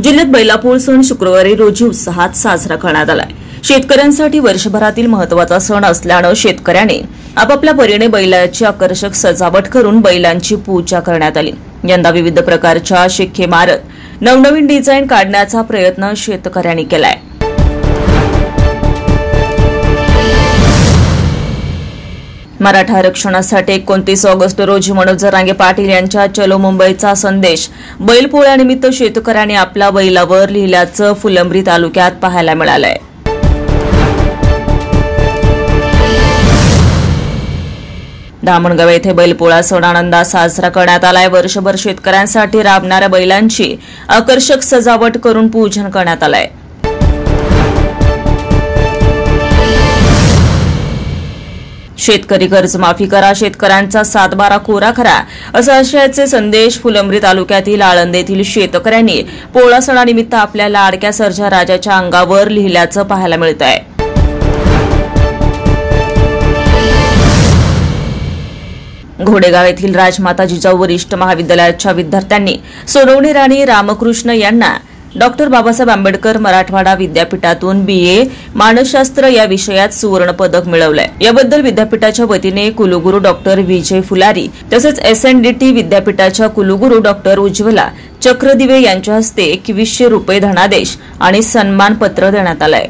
जिल्ह्यात बैलापोळ सण शुक्रवारी रोजी उत्साहात साजरा करण्यात आला. शेतकऱ्यांसाठी वर्षभरातील महत्त्वाचा सण असल्यानं शेतकऱ्यांनी आपापल्या परीने बैलाची आकर्षक सजावट करून बैलांची पूजा करण्यात आली. यंदा विविध प्रकारच्या शिक्के मारत नवनवीन डिझाईन काढण्याचा प्रयत्न शेतकऱ्यांनी केलाय. मराठा आरक्षणासाठी 29 ऑगस्ट रोजी मनोज जरांगे पाटील यांच्या चलो मुंबईचा संदेश बैलपोळ्यानिमित्त शेतकऱ्यांनी आपल्या बैलावर लिहिल्याचं फुलंब्री तालुक्यात पाहायला मिळालंय. धामणगाव येथे बैलपोळा सण आनंदात साजरा करण्यात आलाय. वर्षभर शेतकऱ्यांसाठी राबणाऱ्या बैलांची आकर्षक सजावट करून पूजन करण्यात आलंय. शेतकरी कर्जमाफी करा, शेतकऱ्यांचा 7/12 कोरा करा असा आशयाचे संदेश फुलंब्री तालुक्यातील आळंद येथील शेतकऱ्यांनी पोळा सणानिमित्त आपल्या लाडक्या सर्जा राजाच्या अंगावर लिहिल्याचं पाहायला मिळत आहे. घोडेगाव येथील राजमाता जिजाऊ वरिष्ठ महाविद्यालयाच्या विद्यार्थ्यांनी सोनवणे राणी रामकृष्ण यांना डॉ. बाबासाहेब आंबेडकर मराठवाडा विद्यापीठातून BA मानसशास्त्र या विषयात सुवर्ण पदक मिळवलंय. याबद्दल विद्यापीठाच्या वतीने कुलगुरू डॉ. विजय फुलारी तसेच SNDT विद्यापीठाच्या कुलगुरू डॉ. उज्ज्वला चक्रदिवे यांच्या हस्ते 2100 रुपये धनादेश आणि सन्मानपत्र देण्यात आलंय.